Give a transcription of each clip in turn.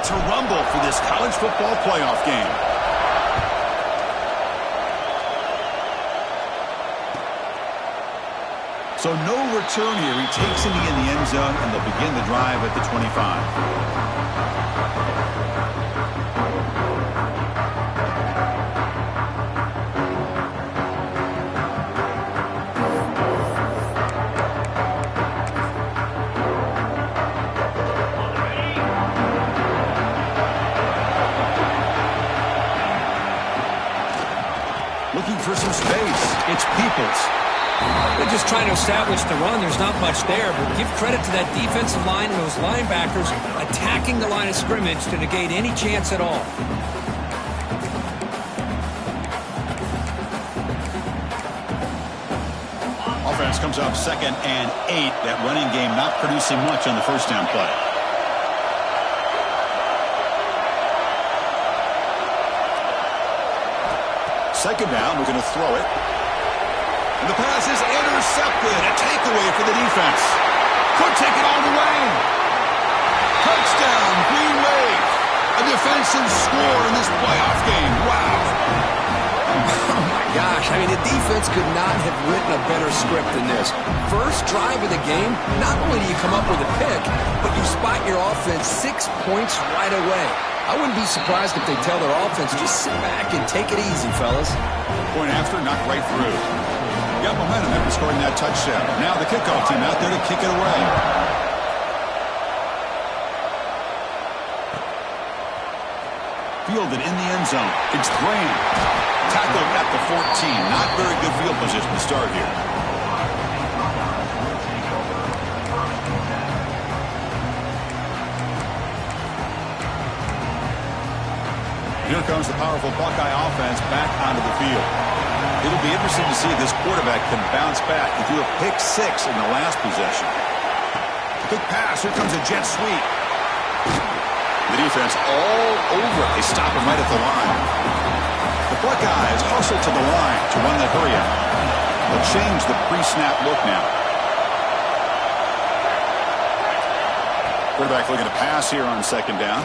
to rumble for this college football playoff game. So no return here. He takes it in the end zone, and they'll begin the drive at the 25. Looking for some space. It's Peoples. They're just trying to establish the run. There's not much there, but give credit to that defensive line and those linebackers attacking the line of scrimmage to negate any chance at all. Offense comes up 2nd and 8. That running game not producing much on the first down play. Second down, we're going to throw it. And the pass is intercepted. A takeaway for the defense. Could take it all the way. Touchdown, Green Wave. A defensive score in this playoff game. Wow. Oh, my gosh. I mean, the defense could not have written a better script than this. First drive of the game, not only do you come up with a pick, but you spot your offense 6 points right away. I wouldn't be surprised if they tell their offense, just sit back and take it easy, fellas. Point after, knocked right through. Got momentum after scoring that touchdown. Now the kickoff team out there to kick it away. Fielded in the end zone. It's Graham. Tackled at the 14. Not very good field position to start here. Here comes the powerful Buckeye offense back onto the field. It'll be interesting to see if this quarterback can bounce back. He threw a pick 6 in the last possession. Quick pass. Here comes a jet sweep. The defense all over it. They stop him right at the line. The Buckeyes hustle to the line to run that hurry up. They'll change the pre-snap look now. Quarterback looking to pass here on second down.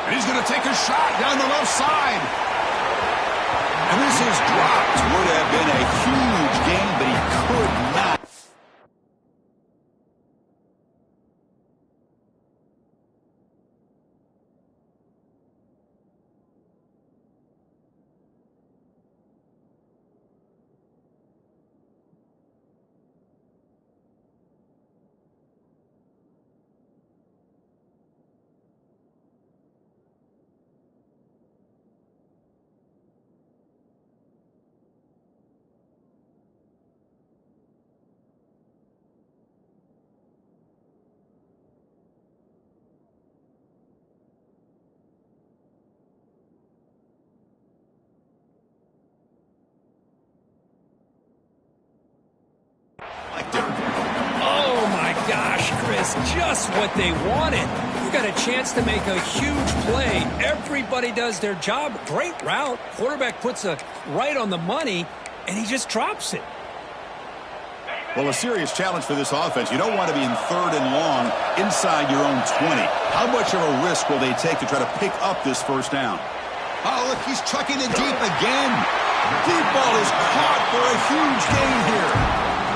And he's going to take a shot down the left side. And this is dropped. Would have been a huge game, but he could not. Oh, my gosh, Chris, just what they wanted. You got a chance to make a huge play. Everybody does their job. Great route. Quarterback puts it right on the money, and he just drops it. Well, a serious challenge for this offense. You don't want to be in 3rd and long inside your own 20. How much of a risk will they take to try to pick up this first down? Oh, look, he's chucking it deep again. Deep ball is caught for a huge gain here.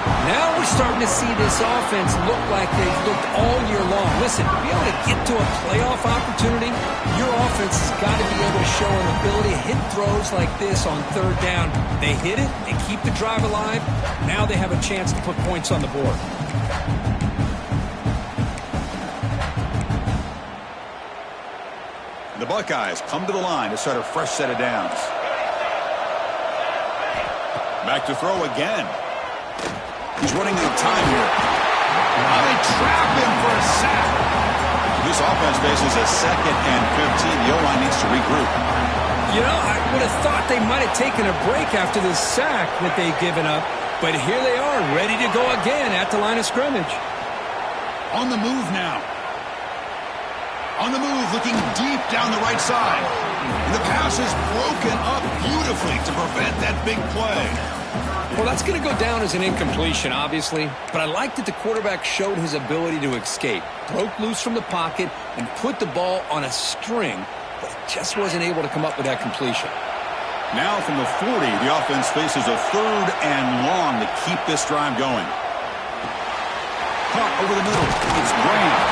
Now we're starting to see this offense look like they've looked all year long. Listen, to be able to get to a playoff opportunity, your offense has got to be able to show an ability to hit throws like this on 3rd down. They hit it, they keep the drive alive. Now they have a chance to put points on the board. The Buckeyes come to the line to start a fresh set of downs. Back to throw again. He's running out of time here. They trap him for a sack. This offense faces a 2nd and 15. The O-line needs to regroup. You know, I would have thought they might have taken a break after the sack that they've given up. But here they are, ready to go again at the line of scrimmage. On the move now. On the move, looking deep down the right side. And the pass is broken up beautifully to prevent that big play. Well, that's going to go down as an incompletion, obviously, but I like that the quarterback showed his ability to escape, broke loose from the pocket, and put the ball on a string, but just wasn't able to come up with that completion. Now from the 40, the offense faces a 3rd and long to keep this drive going. Caught over the middle. It's Graham.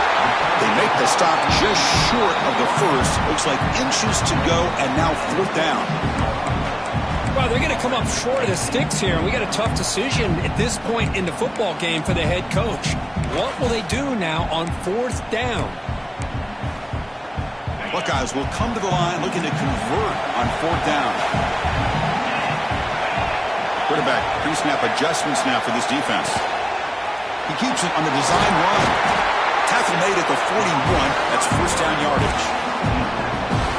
They make the stop just short of the first. Looks like inches to go, and now 4th down. Well, they're going to come up short of the sticks here, and we got a tough decision at this point in the football game for the head coach. What will they do now on 4th down? Buckeyes will come to the line looking to convert on 4th down. Quarterback pre-snap adjustments now for this defense. He keeps it on the design run. Tackle made at the 41. That's 1st down yardage.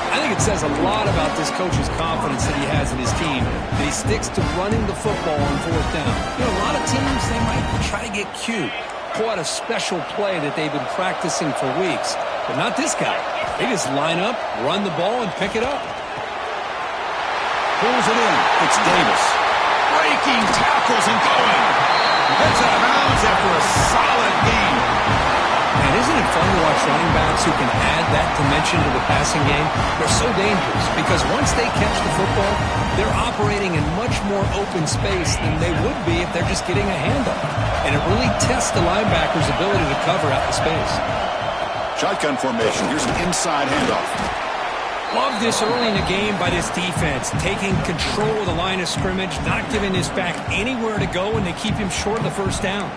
I think it says a lot about this coach's confidence that he has in his team, that he sticks to running the football on 4th down. You know, a lot of teams, they might try to get cute, pull out a special play that they've been practicing for weeks, but not this guy. They just line up, run the ball, and pick it up. Pulls it in. It's Davis. Breaking tackles and going. Heads out of bounds after a solid game. And isn't it fun to watch running backs who can add that dimension to the passing game? They're so dangerous because once they catch the football, they're operating in much more open space than they would be if they're just getting a handoff. And it really tests the linebacker's ability to cover out the space. Shotgun formation. Here's an inside handoff. Love this early in the game by this defense, taking control of the line of scrimmage, not giving this back anywhere to go, and they keep him short of the 1st down.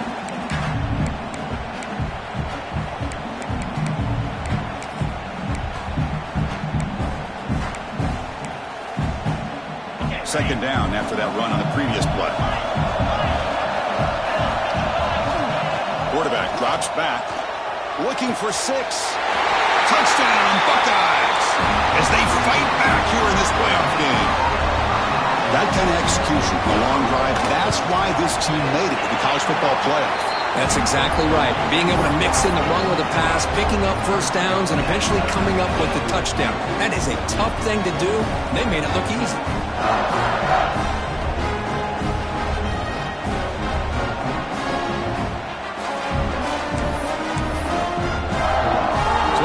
Second down after that run on the previous play. Quarterback drops back, looking for 6. Touchdown, Buckeyes, as they fight back here in this playoff game. That kind of execution, a long drive, that's why this team made it to the college football playoff. That's exactly right. Being able to mix in the run with the pass, picking up 1st downs, and eventually coming up with the touchdown. That is a tough thing to do. They made it look easy.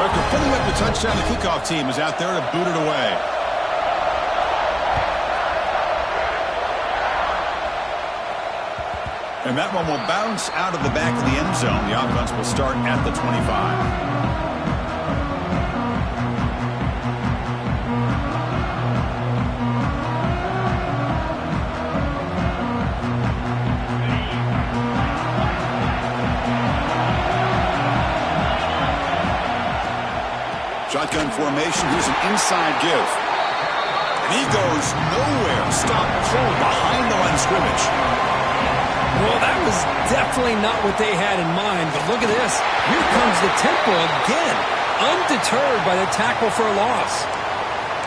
After putting up the touchdown, the kickoff team is out there to boot it away. And that one will bounce out of the back of the end zone. The offense will start at the 25. Shotgun formation. Here's an inside give. And he goes nowhere. Stop cold behind the line of scrimmage. Well, that was definitely not what they had in mind, but look at this. Here comes the tempo again, undeterred by the tackle for a loss.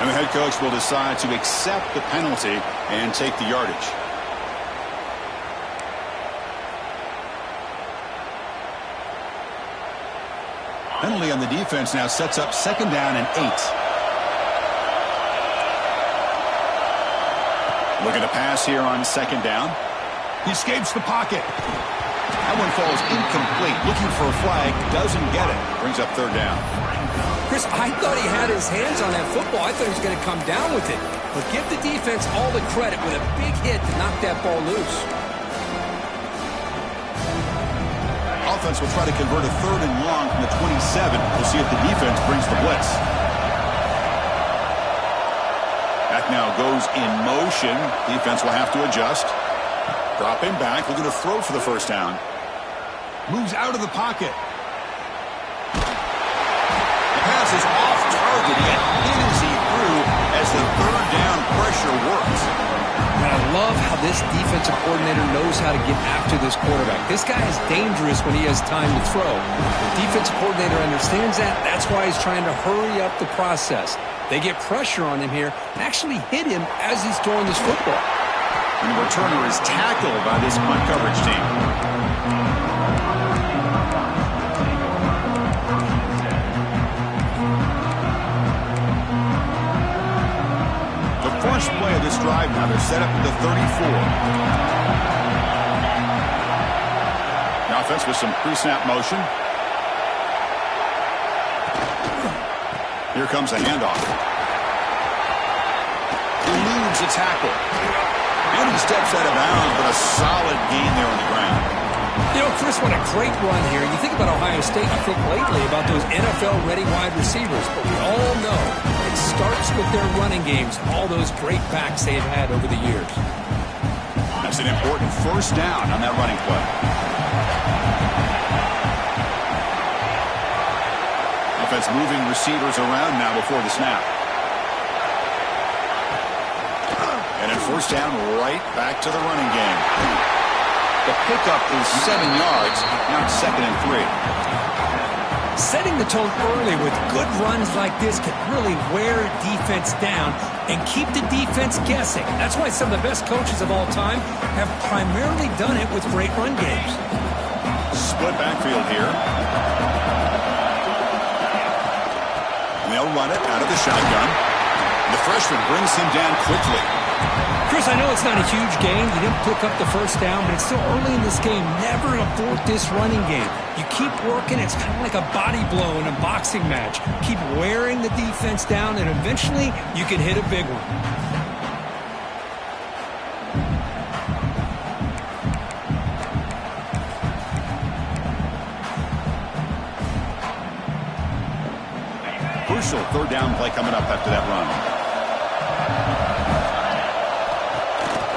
And the head coach will decide to accept the penalty and take the yardage. Penalty on the defense now sets up 2nd down and 8. Looking to pass here on 2nd down. He escapes the pocket. That one falls incomplete. Looking for a flag. Doesn't get it. Brings up 3rd down. Chris, I thought he had his hands on that football. I thought he was going to come down with it. But give the defense all the credit with a big hit to knock that ball loose. Offense will try to convert a 3rd and long from the 27. We'll see if the defense brings the blitz. That now goes in motion. Defense will have to adjust. Dropping back, looking to throw for the 1st down. Moves out of the pocket. The pass is off target, yet hit as he threw as the 3rd down pressure works. And I love how this defensive coordinator knows how to get after this quarterback. This guy is dangerous when he has time to throw. The defensive coordinator understands that. That's why he's trying to hurry up the process. They get pressure on him here and actually hit him as he's throwing this football. And the returner is tackled by this punt coverage team. The first play of this drive now. They're set up at the 34. The offense with some pre-snap motion. Here comes a handoff. Eludes a tackle. And he steps out of bounds, but a solid gain there on the ground. You know, Chris, what a great run here. You think about Ohio State, you think lately about those NFL-ready wide receivers, but we all know it starts with their running games, all those great backs they've had over the years. That's an important first down on that running play. Offense moving receivers around now before the snap. And then first down right back to the running game. The pickup is 7 yards. Now it's 2nd and 3. Setting the tone early with good runs like this can really wear a defense down and keep the defense guessing. That's why some of the best coaches of all time have primarily done it with great run games. Split backfield here. They'll run it out of the shotgun. The freshman brings him down quickly. Chris, I know it's not a huge gain. You didn't pick up the first down, but it's still early in this game. Never abort this running game. You keep working. It's kind of like a body blow in a boxing match. Keep wearing the defense down, and eventually you can hit a big one. Crucial third down play coming up after that run.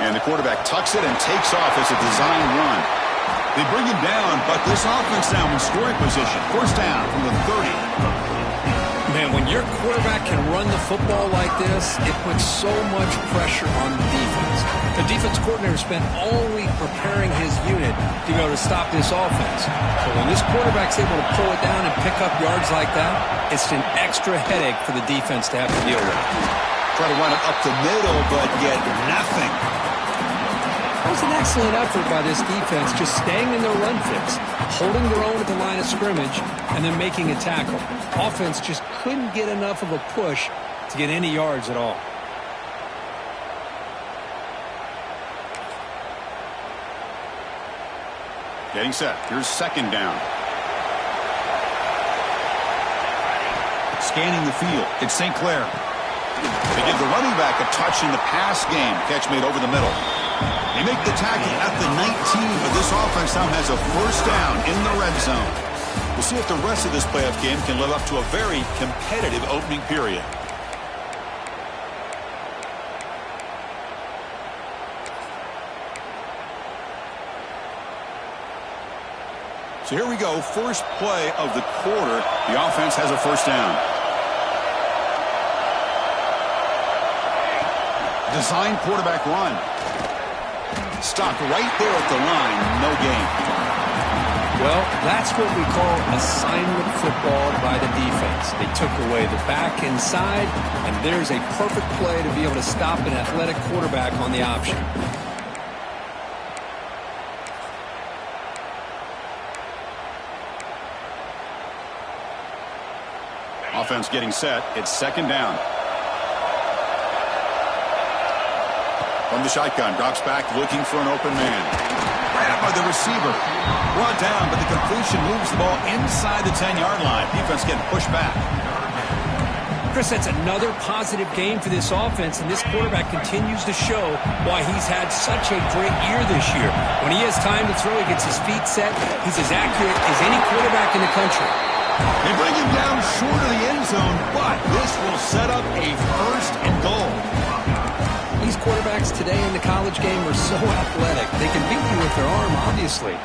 And the quarterback tucks it and takes off as a design run. They bring him down, but this offense now in scoring position. First down from the 30. Man, when your quarterback can run the football like this, it puts so much pressure on the defense. The defense coordinator spent all week preparing his unit to be able to stop this offense. But when this quarterback's able to pull it down and pick up yards like that, it's an extra headache for the defense to have to deal with. Try to run it up the middle, but get nothing. That was an excellent effort by this defense, just staying in their run fix, holding their own at the line of scrimmage, and then making a tackle. Offense just couldn't get enough of a push to get any yards at all. Getting set. Here's second down. Scanning the field. It's St. Clair. They give the running back a touch in the pass game. Catch made over the middle. They make the tackle at the 19, but this offense now has a first down in the red zone. We'll see if the rest of this playoff game can live up to a very competitive opening period. So here we go. First play of the quarter. The offense has a first down. Design quarterback run. Stopped right there at the line. No gain. Well, that's what we call assignment football by the defense. They took away the back inside, and there's a perfect play to be able to stop an athletic quarterback on the option. Offense getting set. It's second down. From the shotgun, drops back looking for an open man. Grabbed by the receiver. Brought down, but the completion moves the ball inside the 10-yard line. Defense getting pushed back. Chris, that's another positive game for this offense, and this quarterback continues to show why he's had such a great year this year. When he has time to throw, he gets his feet set. He's as accurate as any quarterback in the country. They bring him down short of the end zone, but this will set up a first and goal. These quarterbacks today in the college game are so athletic. They can beat you with their arm, obviously.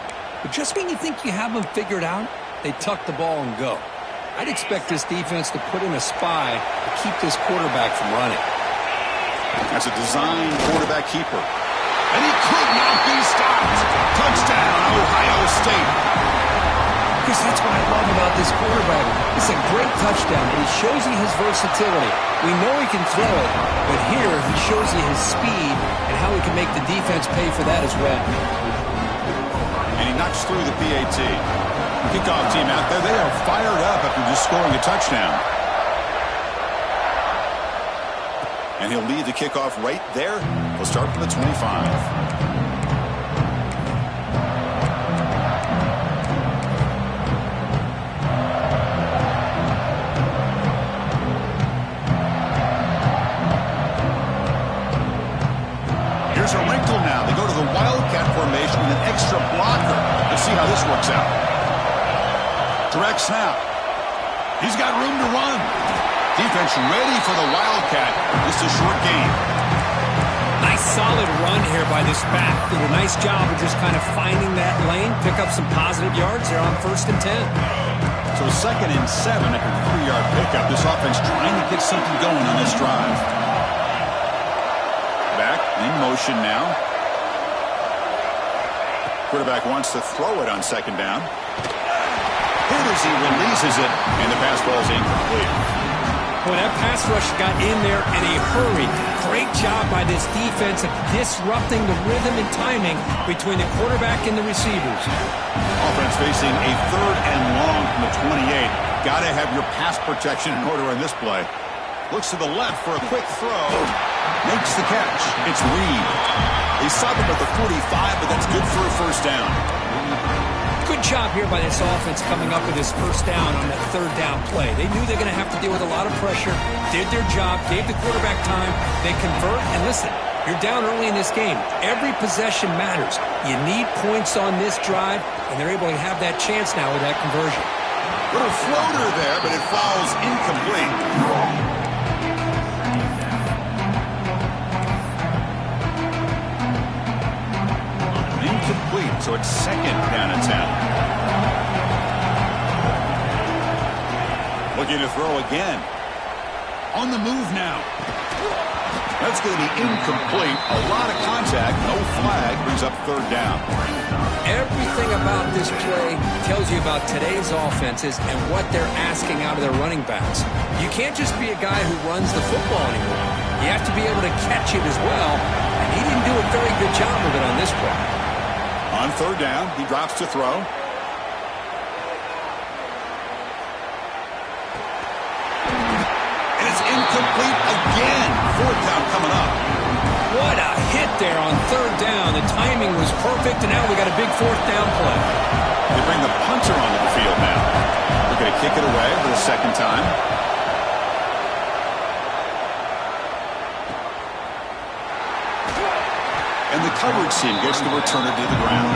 But just when you think you have them figured out, they tuck the ball and go. I'd expect this defense to put in a spy to keep this quarterback from running. That's a design quarterback keeper. And he could not be stopped. Touchdown, Ohio State. Chris, that's what I love about this quarterback. It's a great touchdown, but he shows you his versatility. We know he can throw it, but here he shows you his speed and how he can make the defense pay for that as well. And he knocks through the PAT. Kickoff team out there, they are fired up after just scoring a touchdown. And he'll lead the kickoff right there. He'll start from the 25. Here's a wrinkle now. They go to the Wildcat formation with an extra blocker. Let's see how this works out. Direct snap. He's got room to run. Defense ready for the Wildcat. Just a short gain. Nice solid run here by this back. Did a nice job of just kind of finding that lane, pick up some positive yards there on 1st and 10. So 2nd and 7 after the 3-yard pickup. This offense trying to get something going on this drive. Back in motion now. Quarterback wants to throw it on 2nd down. Here as he releases it, and the pass ball is incomplete. Well, that pass rush got in there in a hurry. Great job by this defense of disrupting the rhythm and timing between the quarterback and the receivers. Offense facing a 3rd and long from the 28. Got to have your pass protection in order on this play. Looks to the left for a quick throw. Makes the catch. It's Reed. He stopped him at the 45, but that's good for a 1st down. Good job here by this offense coming up with this 1st down on that 3rd down play. They knew they're going to have to deal with a lot of pressure, did their job, gave the quarterback time, they convert, and listen, you're down early in this game. Every possession matters. You need points on this drive, and they're able to have that chance now with that conversion. Little floater there, but it falls incomplete. Incomplete, so it's 2nd down and 10. Looking to throw again. On the move now. That's going to be incomplete. A lot of contact, no flag, brings up 3rd down. Everything about this play tells you about today's offenses and what they're asking out of their running backs. You can't just be a guy who runs the football anymore. You have to be able to catch it as well, and he didn't do a very good job of it on this play. On 3rd down, he drops to throw. And it's incomplete again. 4th down coming up. What a hit there on 3rd down. The timing was perfect, and now we got a big 4th down play. They bring the punter onto the field now. They're going to kick it away for the 2nd time. And the coverage team gets the returner to the ground.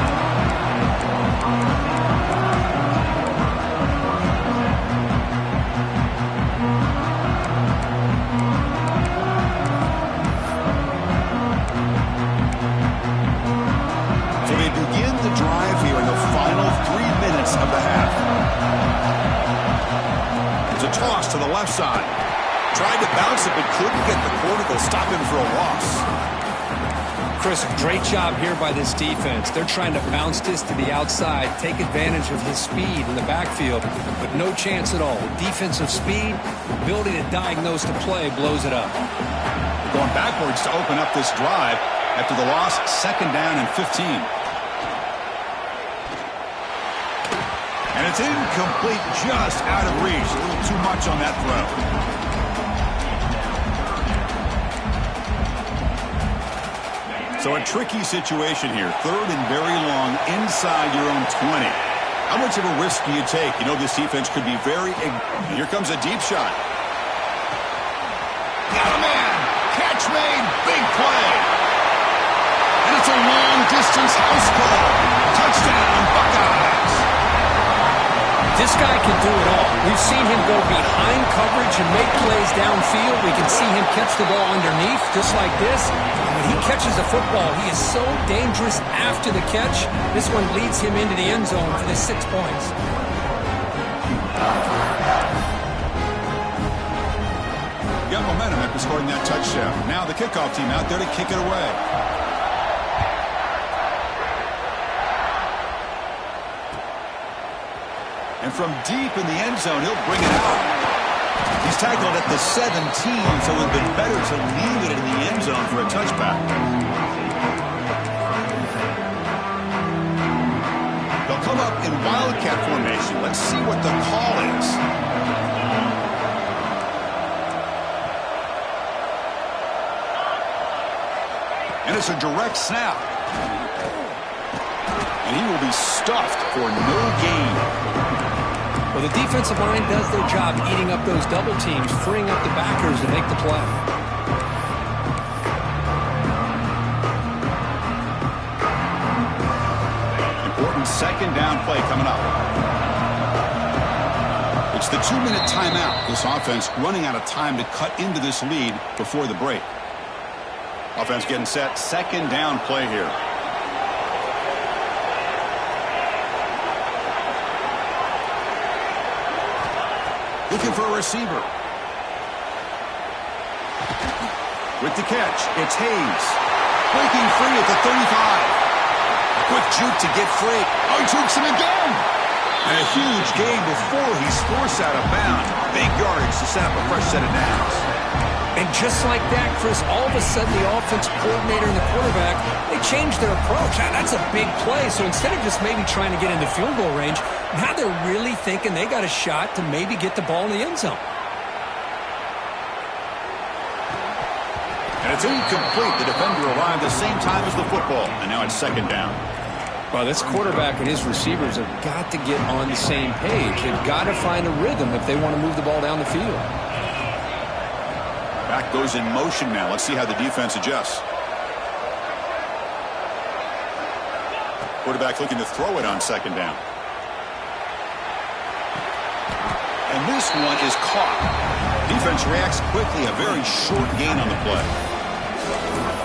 So they begin the drive here in the final 3 minutes of the half. It's a toss to the left side. Tried to bounce it, but couldn't get the quarter. They'll stop him for a loss. Chris, great job here by this defense. They're trying to bounce this to the outside, take advantage of his speed in the backfield, but no chance at all. Defensive speed, ability to diagnose the play, blows it up. Going backwards to open up this drive after the loss, 2nd down and 15. And it's incomplete, just out of reach. A little too much on that throw. So a tricky situation here. 3rd and very long inside your own 20. How much of a risk do you take? You know this defense could be very... Here comes a deep shot. Got a man. Catch made. Big play. And it's a long-distance house call. Touchdown, Buckeyes. This guy can do it all. We've seen him go behind coverage and make plays downfield. We can see him catch the ball underneath, just like this. When he catches the football, he is so dangerous after the catch. This one leads him into the end zone for the 6 points. Got momentum after scoring that touchdown. Now the kickoff team out there to kick it away. And from deep in the end zone, he'll bring it out. He's tackled at the 17, so it would have been better to leave it in the end zone for a touchback. They'll come up in Wildcat formation. Let's see what the call is. And it's a direct snap. And he will be stuffed for no gain. Well, the defensive line does their job eating up those double teams, freeing up the backers to make the play. Important second down play coming up. It's the 2-minute timeout. This offense running out of time to cut into this lead before the break. Offense getting set. Second down play here. Looking for a receiver. With the catch, it's Hayes. Breaking free at the 35. Quick juke to get free. Oh, he jukes him again. And a huge gain before he's forced out of bounds. Big yardage to set up a fresh set of downs. And just like that, Chris, all of a sudden the offense coordinator and the quarterback, they changed their approach. Now, that's a big play. So instead of just maybe trying to get into field goal range, now they're really thinking they got a shot to maybe get the ball in the end zone. And it's incomplete. The defender arrived the same time as the football. And now it's second down. Well, this quarterback and his receivers have got to get on the same page. They've got to find a rhythm if they want to move the ball down the field. Back goes in motion now. Let's see how the defense adjusts. Quarterback looking to throw it on second down. And this one is caught. Defense reacts quickly. A very short gain on the play.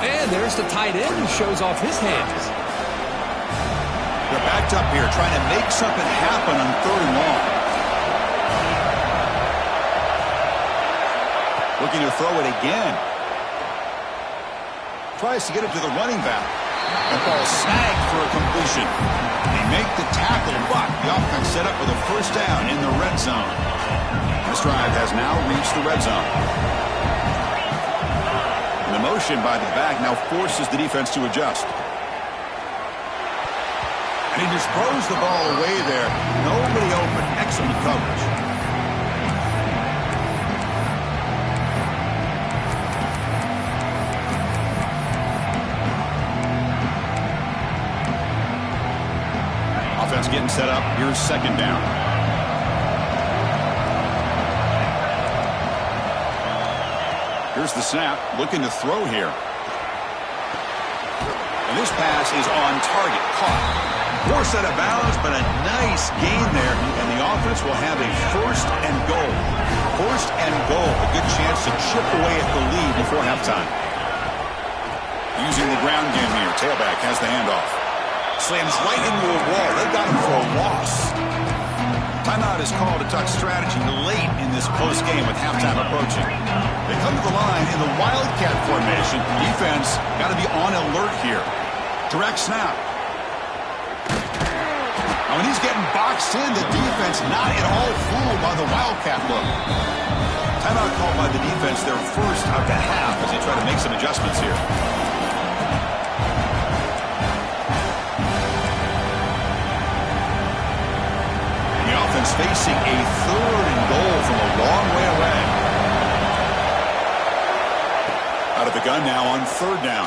And there's the tight end who shows off his hands. They're backed up here trying to make something happen on third and long. Looking to throw it again. Tries to get it to the running back. The ball snagged for a completion. They make the tackle, but the offense set up with a first down in the red zone. This drive has now reached the red zone. And the motion by the back now forces the defense to adjust. And he just throws the ball away there. Nobody open. Excellent coverage. Offense getting set up. Here's second down. Here's the snap. Looking to throw here. And this pass is on target. Caught. More set of balance, but a nice gain there. And the offense will have a first and goal. First and goal. A good chance to chip away at the lead before halftime. Using the ground game here. Tailback has the handoff. Slams right into a wall. They've got him for a loss. Timeout is called to talk strategy late in this close game with halftime approaching. They come to the line in the Wildcat formation. Defense got to be on alert here. Direct snap. Now when he's getting boxed in, the defense not at all fooled by the Wildcat look. Timeout called by the defense their first of the half as they try to make some adjustments here. Facing a third and goal from a long way away. Out of the gun now on third down.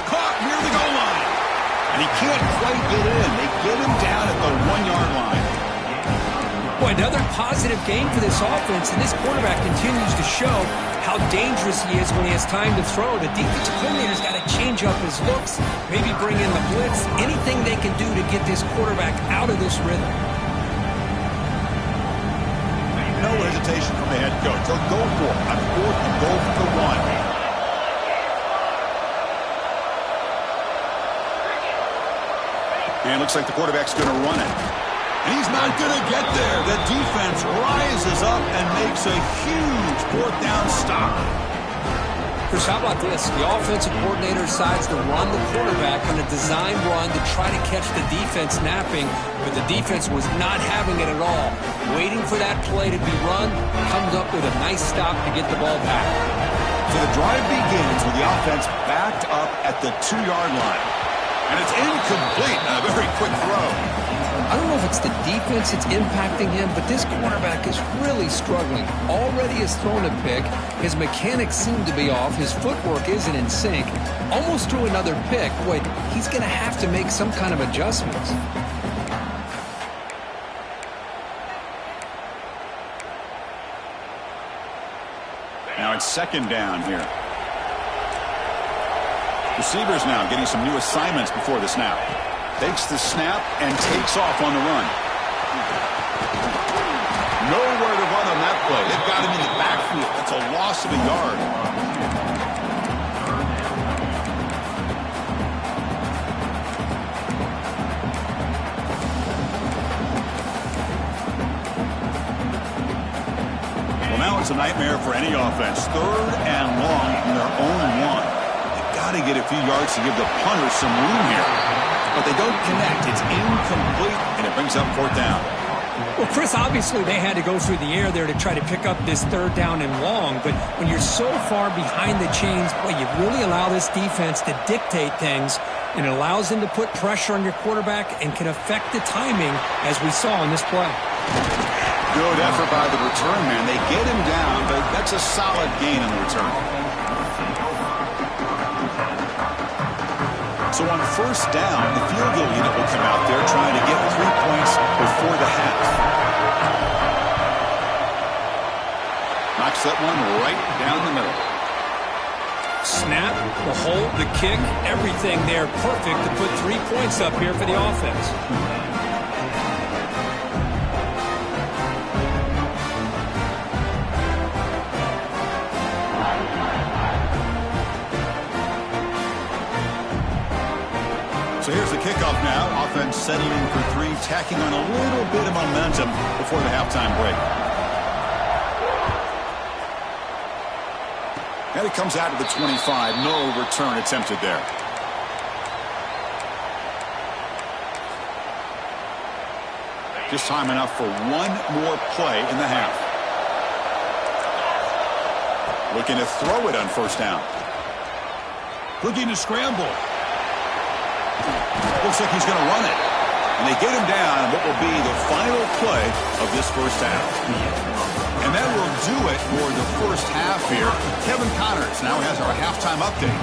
Caught near the goal line. And he can't quite get in. They get him down at the 1-yard line. Boy, another positive game for this offense, and this quarterback continues to show how dangerous he is when he has time to throw. The defensive coordinator's got to change up his looks, maybe bring in the blitz, anything they can do to get this quarterback out of this rhythm. No hesitation from the head coach. They'll go for it on fourth and goal for the one. And it looks like the quarterback's going to run it. And he's not going to get there. The defense rises up and makes a huge fourth down stop. Chris, how about this? The offensive coordinator decides to run the quarterback on a design run to try to catch the defense napping, but the defense was not having it at all. Waiting for that play to be run, comes up with a nice stop to get the ball back. So the drive begins with the offense backed up at the 2-yard line. And it's incomplete. A very quick throw. I don't know if it's the defense that's impacting him, but this quarterback is really struggling. Already has thrown a pick. His mechanics seem to be off. His footwork isn't in sync. Almost threw another pick. Boy, he's going to have to make some kind of adjustments. Now it's second down here. Receivers now getting some new assignments before the snap. Takes the snap and takes off on the run. Nowhere to run on that play. They've got him in the backfield. That's a loss of a yard. Well, now it's a nightmare for any offense. 3rd and long from their own 1. They've got to get a few yards to give the punter some room here. But they don't connect. It's incomplete, and it brings up 4th down. Well, Chris, obviously they had to go through the air there to try to pick up this 3rd down and long, but when you're so far behind the chains, boy, you really allow this defense to dictate things, and it allows them to put pressure on your quarterback and can affect the timing, as we saw on this play. Good effort by the return man. They get him down, but that's a solid gain on the return. So on 1st down, the field goal unit will come out there trying to get 3 points before the half. Knocks that one right down the middle. Snap, the hold, the kick, everything there perfect to put 3 points up here for the offense. So here's the kickoff now. Offense setting in for 3, tacking on a little bit of momentum before the halftime break. And it comes out to the 25. No return attempted there. Just time enough for one more play in the half. Looking to throw it on 1st down. Looking to scramble. Looks like he's going to run it. And they get him down on what will be the final play of this 1st half. And that will do it for the 1st half here. Kevin Connors now has our halftime update.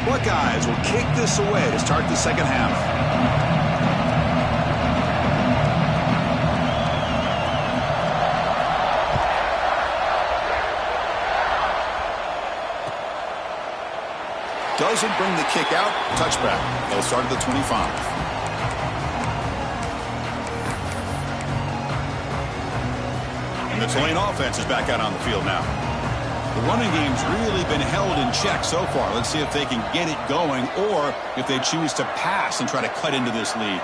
Buckeyes will kick this away to start the 2nd half. Doesn't bring the kick out. Touchback. They'll start at the 25. And the Tulane offense is back out on the field now. The running game's really been held in check so far. Let's see if they can get it going or if they choose to pass and try to cut into this lead.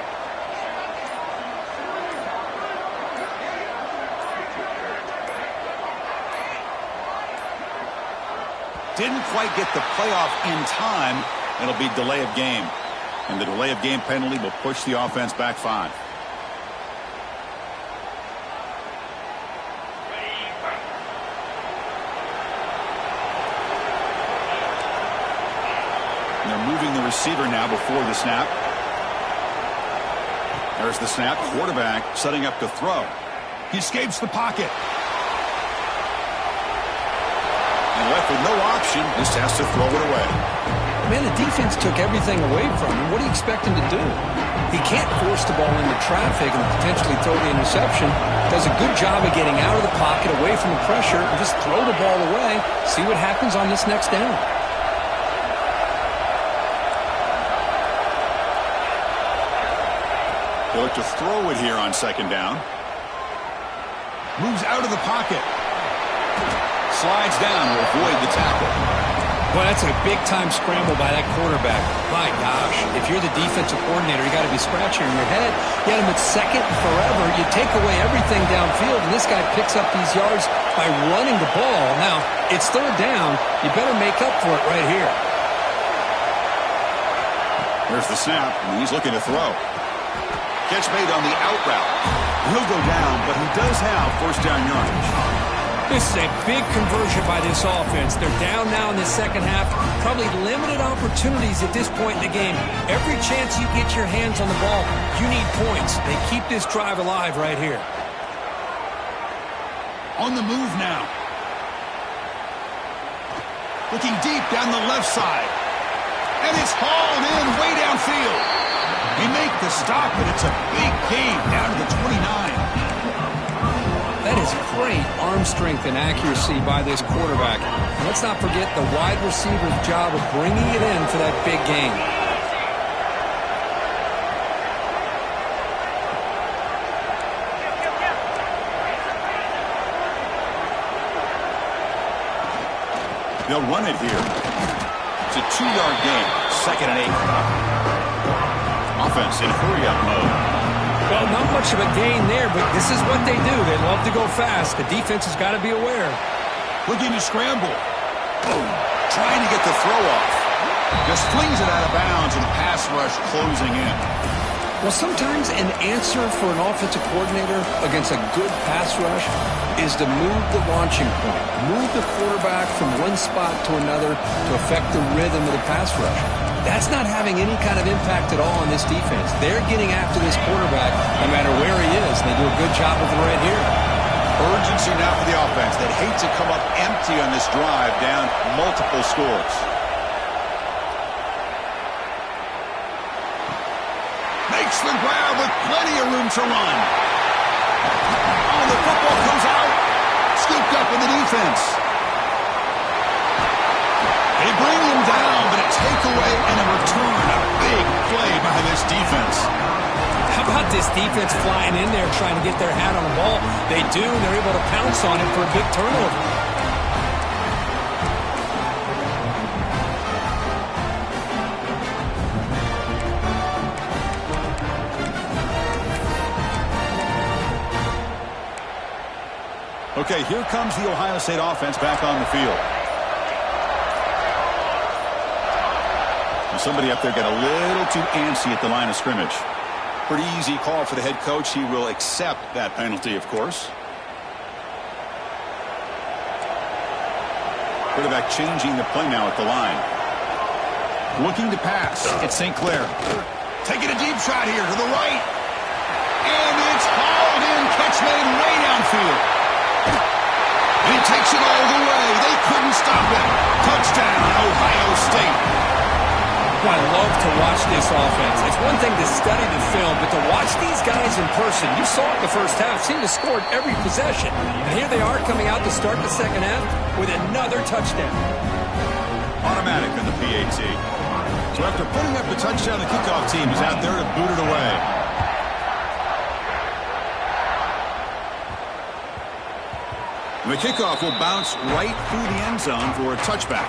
Didn't quite get the playoff in time. It'll be delay of game. And the delay of game penalty will push the offense back 5. Moving the receiver now before the snap. There's the snap. Quarterback setting up to throw. He escapes the pocket. And left with no option, just has to throw it away. Man, the defense took everything away from him. What do you expect him to do? He can't force the ball into traffic and potentially throw the interception. Does a good job of getting out of the pocket, away from the pressure, and just throw the ball away. See what happens on this next down. They look to throw it here on 2nd down. Moves out of the pocket. Slides down to avoid the tackle. Well, that's a big-time scramble by that quarterback. My gosh, if you're the defensive coordinator, you got to be scratching your head. You had him at second forever. You take away everything downfield, and this guy picks up these yards by running the ball. Now, it's third down. You better make up for it right here. There's the snap, and he's looking to throw. Catch made on the out route. He'll go down, but he does have first down yardage. This is a big conversion by this offense. They're down now in the second half. Probably limited opportunities at this point in the game. Every chance you get your hands on the ball, you need points. They keep this drive alive right here. On the move now. Looking deep down the left side. And it's hauled in way downfield. They make the stop, and it's a big gain down to the 29. That is great arm strength and accuracy by this quarterback. And let's not forget the wide receiver's job of bringing it in for that big gain. They'll run it here. It's a 2-yard gain, 2nd and 8. Offense in hurry-up mode. Well, not much of a gain there, but this is what they do. They love to go fast. The defense has got to be aware. Looking to scramble. Boom. Trying to get the throw off. Just flings it out of bounds, and the pass rush closing in. Well, sometimes an answer for an offensive coordinator against a good pass rush is to move the launching point. Move the quarterback from one spot to another to affect the rhythm of the pass rush. That's not having any kind of impact at all on this defense. They're getting after this quarterback no matter where he is. They do a good job of it right here. Urgency now for the offense that hate to come up empty on this drive, down multiple scores. Makes the grab with plenty of room to run. Oh, the football comes out. Scooped up in the defense. They bring him down, but a takeaway and a return. A big play by this defense. How about this defense flying in there trying to get their hat on the ball? They do, and they're able to pounce on it for a big turnover. Okay, here comes the Ohio State offense back on the field. Somebody up there got a little too antsy at the line of scrimmage. Pretty easy call for the head coach. He will accept that penalty, of course. Quarterback changing the play now at the line. Looking to pass. It's St. Clair. Taking a deep shot here to the right. And it's hauled in. Catch made way downfield. And he takes it all the way. They couldn't stop it. Touchdown, Ohio State. I love to watch this offense. It's one thing to study the film, but to watch these guys in person, you saw it in the first half, seemed to score every possession. And here they are coming out to start the second half with another touchdown. Automatic on the PAT. So after putting up the touchdown, the kickoff team is out there to boot it away. The kickoff will bounce right through the end zone for a touchback.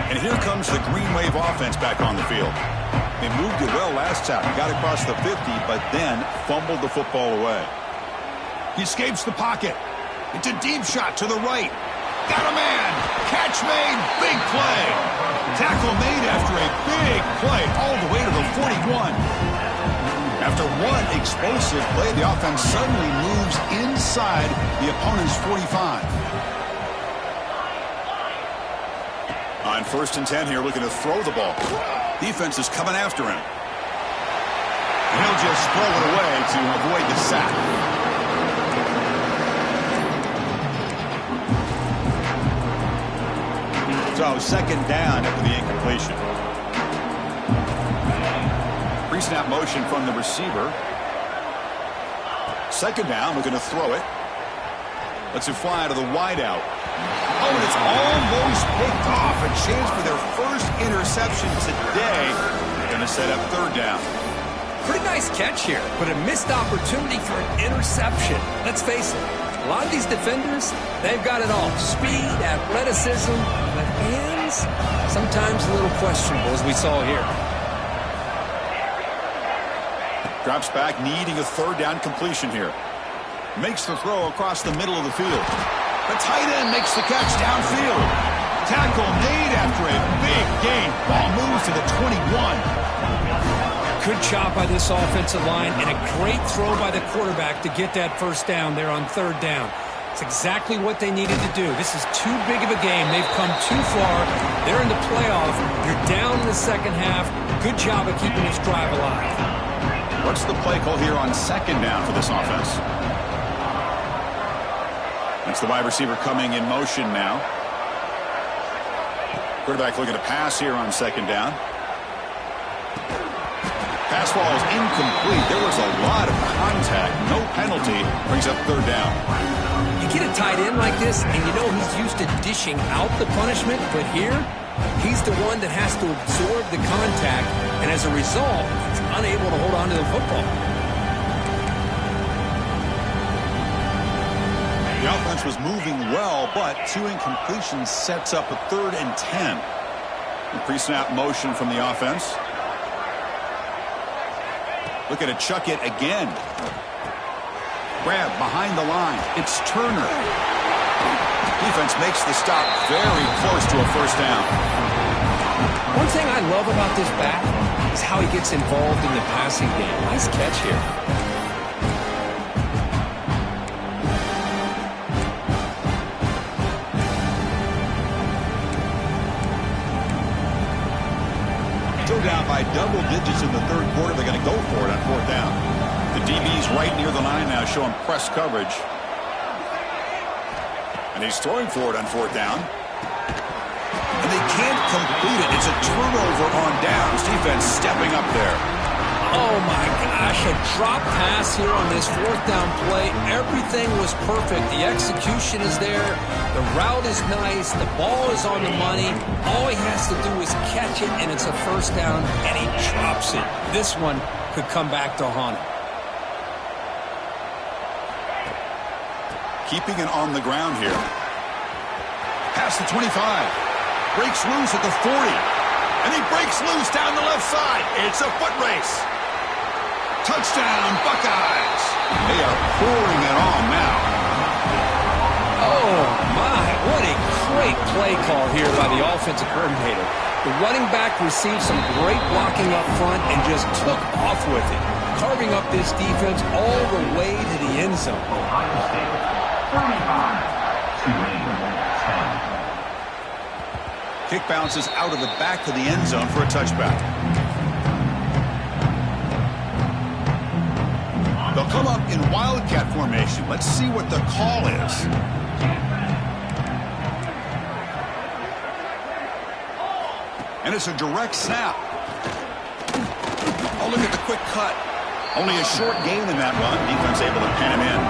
And here comes the Green Wave offense back on the field. They moved it well last time. Got across the 50, but then fumbled the football away. He escapes the pocket. It's a deep shot to the right. Got a man. Catch made. Big play. Tackle made after a big play all the way to the 41. After one explosive play, the offense suddenly moves inside the opponent's 45. On 1st and 10 here, looking to throw the ball. Defense is coming after him. And he'll just throw it away to avoid the sack. So 2nd down after the incompletion. Pre-snap motion from the receiver. 2nd down, looking to throw it. Lets it fly to the wideout. Oh, and it's almost picked off. A chance for their first interception today. They're going to set up 3rd down. Pretty nice catch here, but a missed opportunity for an interception. Let's face it, a lot of these defenders, they've got it all. Speed, athleticism, but hands, sometimes a little questionable, as we saw here. Drops back, needing a third down completion here. Makes the throw across the middle of the field. The tight end makes the catch downfield. Tackle made after a big gain. Ball moves to the 21. Good job by this offensive line, and a great throw by the quarterback to get that first down there on third down. It's exactly what they needed to do. This is too big of a game. They've come too far. They're in the playoff. You're down in the second half. Good job of keeping this drive alive. What's the play call here on second down for this offense? That's the wide receiver coming in motion now. Quarterback looking to pass here on second down. Pass ball is incomplete. There was a lot of contact. No penalty. Brings up third down. You get a tight end like this, and you know he's used to dishing out the punishment, but here, he's the one that has to absorb the contact, and as a result, he's unable to hold on to the football. The offense was moving well, but two incompletions sets up a 3rd and 10. The pre-snap motion from the offense. Looking to chuck it again. Grab behind the line. It's Turner. Defense makes the stop very close to a first down. One thing I love about this back is how he gets involved in the passing game. Nice catch here. Still down by double digits in the third quarter. They're going to go for it on fourth down. The DB's right near the line now, showing press coverage. And he's throwing for it on fourth down. And they can't complete it. It's a turnover on downs. Defense stepping up there. Oh, my gosh. A drop pass here on this fourth down play. Everything was perfect. The execution is there. The route is nice. The ball is on the money. All he has to do is catch it, and it's a first down, and he drops it. This one could come back to haunt him. Keeping it on the ground here. Past the 25. Breaks loose at the 40. And he breaks loose down the left side. It's a foot race. Touchdown, Buckeyes. They are pouring it on now. Oh, my. What a great play call here by the offensive coordinator. The running back received some great blocking up front and just took off with it, carving up this defense all the way to the end zone. Ohio State, 35, Tulane, 10. Kick bounces out of the back to the end zone for a touchback. They'll come up in wildcat formation. Let's see what the call is. And it's a direct snap. Oh, look at the quick cut. Only a short gain in that run. Defense able to pin him in.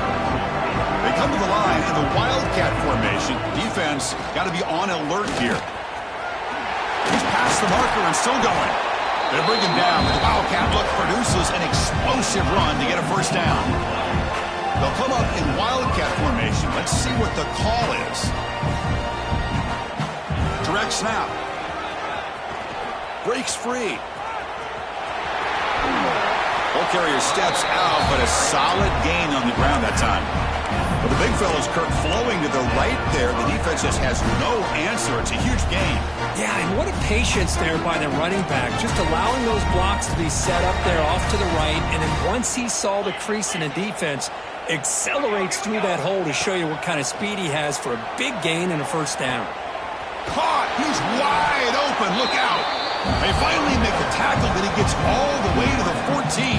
They come to the line in the wildcat formation. Defense got to be on alert here. He's past the marker and still going. They bring him down. The wildcat look produces an explosive run to get a first down. They'll come up in wildcat formation. Let's see what the call is. Direct snap. Breaks free. Ball carrier steps out, but a solid gain on the ground that time. But the big fella's Kirk flowing to the right there. The defense just has no answer. It's a huge gain. Yeah, and what a patience there by the running back, just allowing those blocks to be set up there off to the right, and then once he saw the crease in the defense, accelerates through that hole to show you what kind of speed he has for a big gain and a first down. Caught! He's wide open! Look out! They finally make the tackle, but he gets all the way to the 14.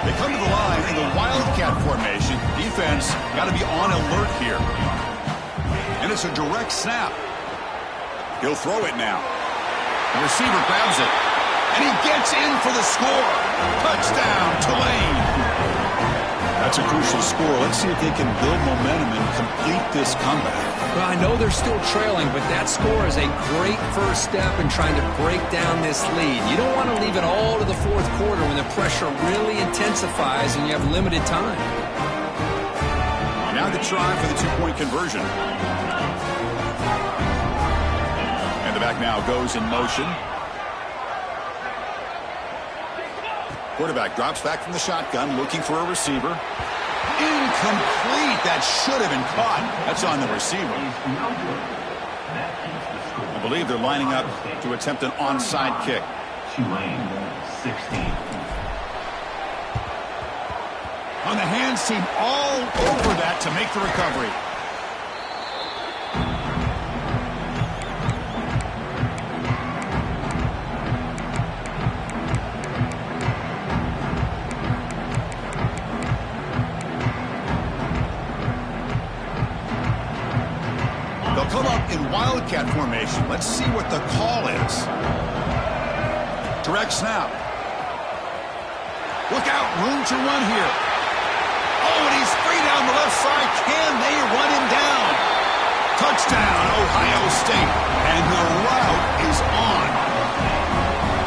They come to the line in the wildcat formation. Defense got to be on alert here. And it's a direct snap. He'll throw it now. The receiver grabs it. And he gets in for the score. Touchdown, Tulane. That's a crucial score. Let's see if they can build momentum and complete this comeback. Well, I know they're still trailing, but that score is a great first step in trying to break down this lead. You don't want to leave it all to the fourth quarter when the pressure really intensifies and you have limited time. Now the try for the two-point conversion. And the back now goes in motion. Quarterback drops back from the shotgun, looking for a receiver. Incomplete. That should have been caught. That's on the receiver. I believe they're lining up to attempt an onside kick. Tulane, 16. On the hands team all over that to make the recovery. They'll come up in wildcat formation. Let's see what the call is. Direct snap. Look out, room to run here. Oh, and he's free down the left side. Can they run him down? Touchdown, Ohio State. And the route is on.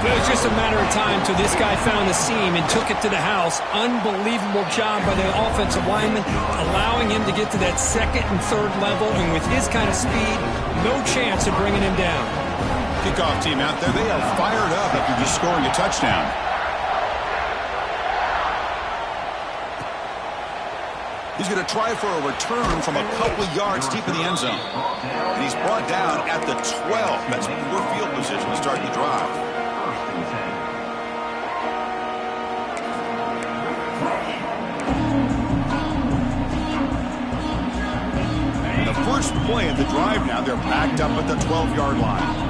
It was just a matter of time till this guy found the seam and took it to the house. Unbelievable job by the offensive lineman, allowing him to get to that second and third level. And with his kind of speed, no chance of bringing him down. Kickoff team out there, they are fired up after just scoring a touchdown. He's going to try for a return from a couple yards deep in the end zone. And he's brought down at the 12. That's poor field position to start the drive. And the first play of the drive now, they're backed up at the 12-yard line.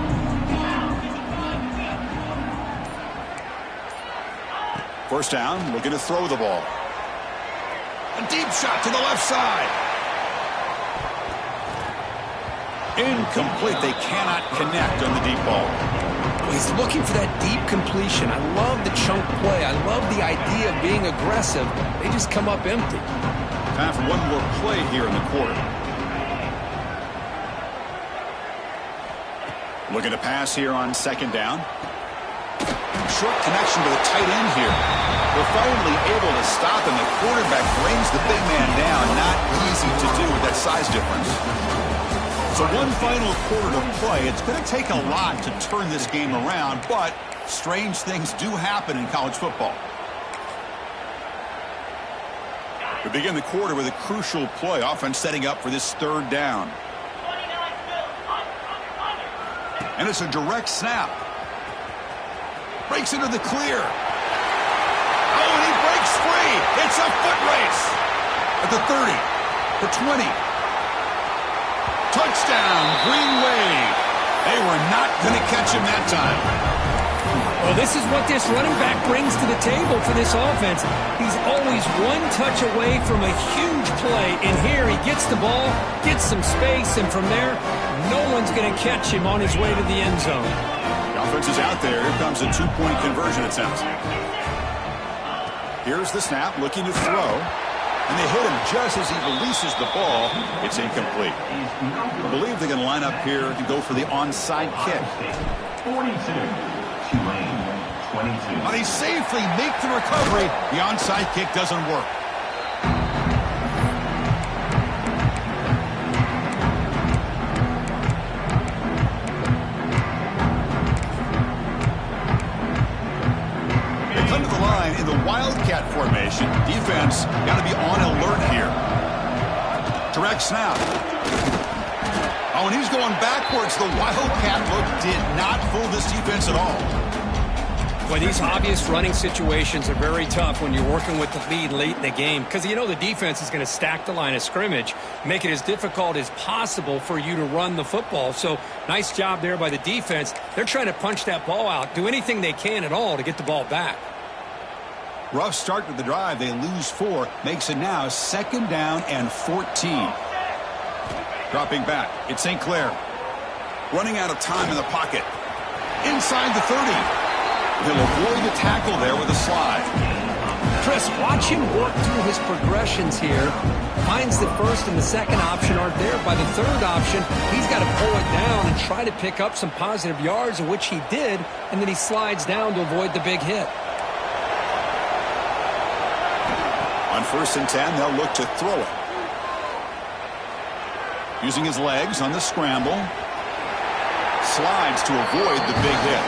First down, looking to throw the ball. A deep shot to the left side. Incomplete. They cannot connect on the deep ball. He's looking for that deep completion. I love the chunk play. I love the idea of being aggressive. They just come up empty. Time for one more play here in the quarter. Looking to pass here on second down. Short connection to the tight end here. They're finally able to stop him. The quarterback brings the big man down. Not easy to do with that size difference. So one final quarter to play. It's going to take a lot to turn this game around, but strange things do happen in college football. We begin the quarter with a crucial play. Offense setting up for this third down. And it's a direct snap. Breaks into the clear. Oh, and he breaks free. It's a foot race. At the 30, the 20. Touchdown, Green Wave. They were not going to catch him that time. Well, this is what this running back brings to the table for this offense. He's always one touch away from a huge play. And here he gets the ball, gets some space, and from there, no one's going to catch him on his way to the end zone. Offense is out there. Here comes a two-point conversion attempt. Here's the snap, looking to throw. And they hit him just as he releases the ball. It's incomplete. I believe they're going to line up here to go for the onside kick. 42. Tulane, 22. But they safely make the recovery. The onside kick doesn't work. In the wildcat formation, defense got to be on alert here. Direct snap. Oh, and he's going backwards. The wildcat look did not fool this defense at all. Boy, these obvious running situations are very tough when you're working with the lead late in the game because you know the defense is going to stack the line of scrimmage, make it as difficult as possible for you to run the football. So nice job there by the defense. They're trying to punch that ball out, do anything they can at all to get the ball back. Rough start to the drive. They lose 4. Makes it now second down and 14. Dropping back. It's St. Clair. Running out of time in the pocket. Inside the 30. He'll avoid the tackle there with a slide. Chris, watch him work through his progressions here. Finds the first and the second option aren't there. By the third option, he's got to pull it down and try to pick up some positive yards, of which he did, and then he slides down to avoid the big hit. On 1st and 10, they'll look to throw it. Using his legs on the scramble. Slides to avoid the big hit.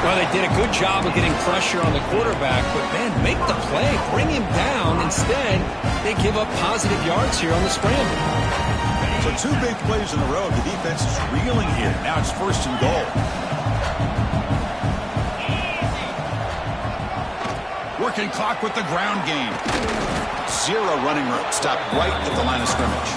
Well, they did a good job of getting pressure on the quarterback, but, man, make the play. Bring him down. Instead, they give up positive yards here on the scramble. So 2 big plays in a row. The defense is reeling here. Now it's 1st and goal. Working clock with the ground game. 0 running room. Stopped right at the line of scrimmage.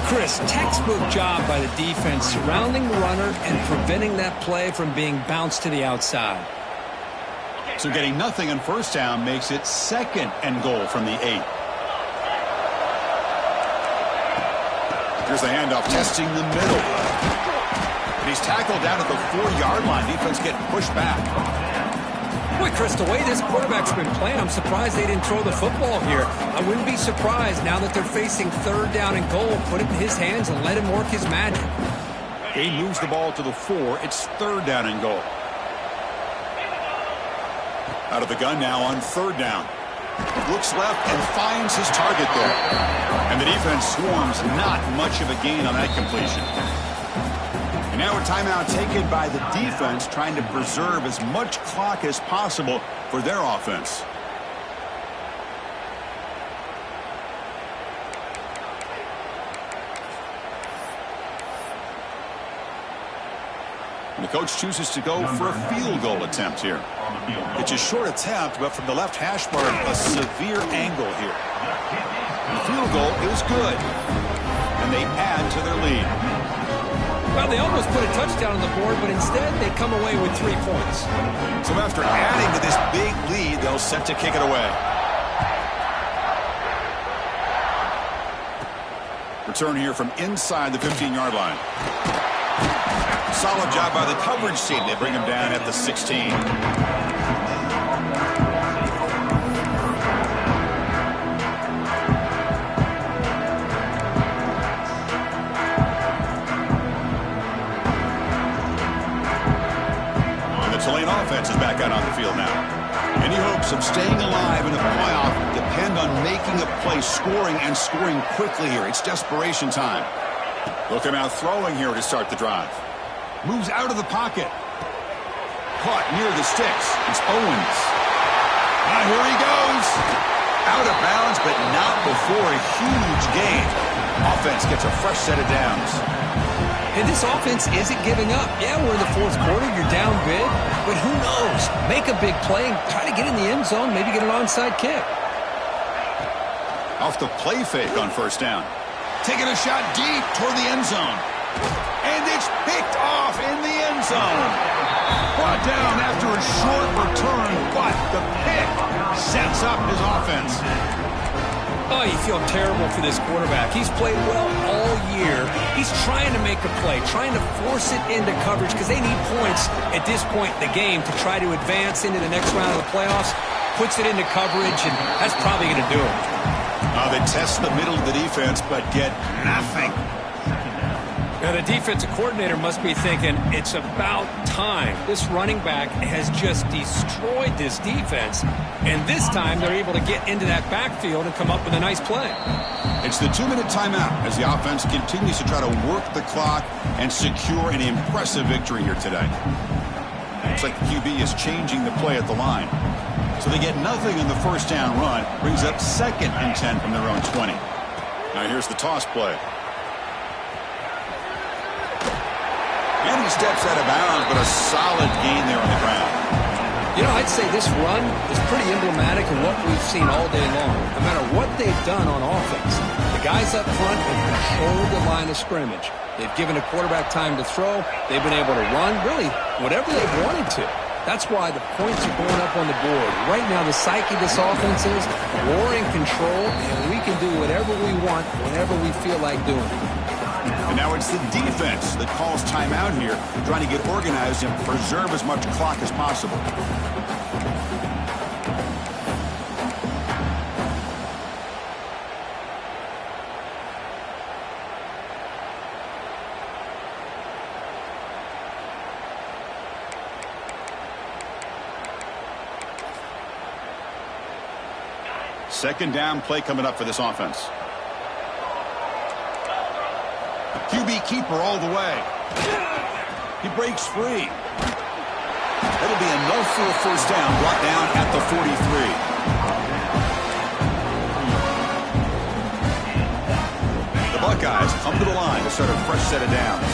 Chris, textbook job by the defense surrounding the runner and preventing that play from being bounced to the outside. So getting nothing on 1st down makes it 2nd and goal from the 8. Here's the handoff, testing the middle. And he's tackled down at the 4-yard line. Defense getting pushed back. Boy, Chris, the way this quarterback's been playing, I'm surprised they didn't throw the football here. I wouldn't be surprised now that they're facing 3rd down and goal. Put it in his hands and let him work his magic. He moves the ball to the 4. It's 3rd down and goal. Out of the gun now on 3rd down. Looks left and finds his target there. And the defense swarms, not much of a gain on that completion. And now a timeout taken by the defense, trying to preserve as much clock as possible for their offense. And the coach chooses to go for a field goal attempt here. It's a short attempt, but from the left hash mark, a severe angle here. The field goal is good, and they add to their lead. Well, they almost put a touchdown on the board, but instead they come away with 3 points. So after adding to this big lead, they'll set to kick it away. Return here from inside the 15-yard line. Solid job by the coverage team. They bring him down at the 16. Tulane offense is back out on the field now. Any hopes of staying alive in the playoff depend on making a play, scoring, and scoring quickly here. It's desperation time. Look him out throwing here to start the drive. Moves out of the pocket. Caught near the sticks. It's Owens. Here he goes. Out of bounds, but not before a huge gain. Offense gets a fresh set of downs. And this offense isn't giving up. Yeah, we're in the 4th quarter. You're down big. But who knows? Make a big play and try to get in the end zone, maybe get an onside kick. Off the play fake on 1st down. Taking a shot deep toward the end zone. And it's picked off in the end zone. Brought down after a short return, but the pick sets up his offense. Oh, you feel terrible for this quarterback. He's played well all year. He's trying to make a play, trying to force it into coverage because they need points at this point in the game to try to advance into the next round of the playoffs. Puts it into coverage, and that's probably going to do it. They test the middle of the defense, but get nothing. Now, the defensive coordinator must be thinking, it's about time. This running back has just destroyed this defense, and this time they're able to get into that backfield and come up with a nice play. It's the 2-minute timeout as the offense continues to try to work the clock and secure an impressive victory here today. Looks like the QB is changing the play at the line. So they get nothing in the 1st down run, brings up 2nd and 10 from their own 20. Now here's the toss play. And he steps out of bounds, but a solid gain there on the ground. You know, I'd say this run is pretty emblematic of what we've seen all day long. No matter what they've done on offense, the guys up front have controlled the line of scrimmage. They've given a quarterback time to throw. They've been able to run, really, whatever they've wanted to. That's why the points are going up on the board. Right now, the psyche of this offense is we're in control, and we can do whatever we want whenever we feel like doing it. And now it's the defense that calls timeout here, trying to get organized and preserve as much clock as possible. Second down play coming up for this offense. QB keeper all the way. He breaks free. That'll be enough for a first down, brought down at the 43. The Buckeyes come to the line to start a fresh set of downs.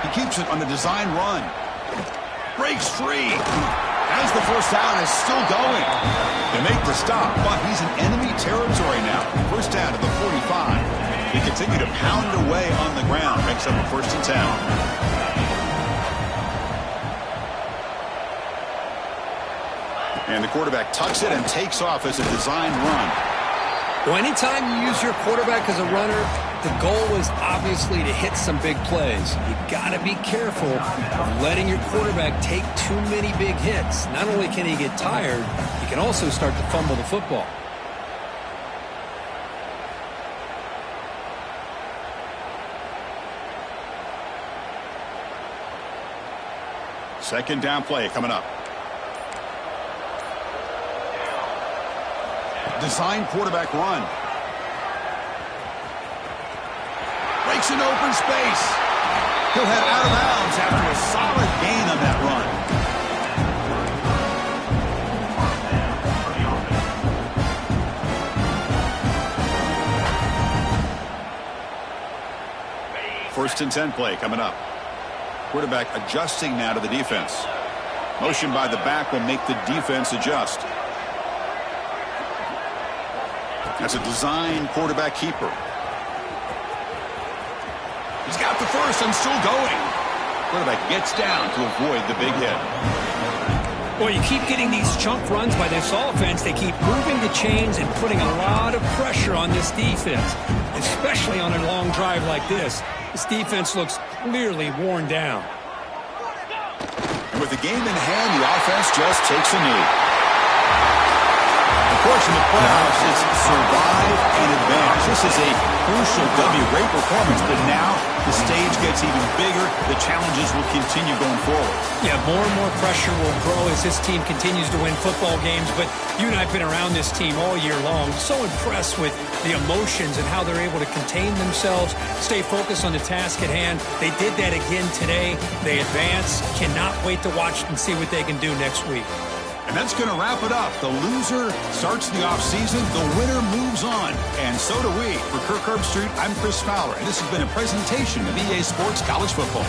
He keeps it on the design run. Breaks free. As the first down is still going. They make the stop, but he's in enemy territory now. First down to the 45. They continue to pound away on the ground. Makes up a first and 10. And the quarterback tucks it and takes off as a design run. Well, anytime you use your quarterback as a runner, the goal is obviously to hit some big plays. You got to be careful of letting your quarterback take too many big hits. Not only can he get tired, he can also start to fumble the football. Second down play coming up. Design quarterback run. Breaks an open space. He'll head out of bounds after a solid gain on that run. First and 10 play coming up. Quarterback adjusting now to the defense. Motion by the back will make the defense adjust. That's a design quarterback keeper. He's got the first and still going. Quarterback gets down to avoid the big hit. Well, you keep getting these chunk runs by this offense. They keep moving the chains and putting a lot of pressure on this defense, especially on a long drive like this. This defense looks clearly worn down. And with the game in hand, the offense just takes a knee. Of course, in the playoffs, it's survive and advance. This is a crucial W. Great performance, but now the stage gets even bigger. The challenges will continue going forward. Yeah, more and more pressure will grow as this team continues to win football games. But you and I have been around this team all year long. So impressed with the emotions and how they're able to contain themselves, stay focused on the task at hand. They did that again today. They advance. Cannot wait to watch and see what they can do next week. And that's going to wrap it up. The loser starts the offseason. The winner moves on. And so do we. For Kirk Herbstreit, I'm Chris Fowler. And this has been a presentation of EA Sports College Football.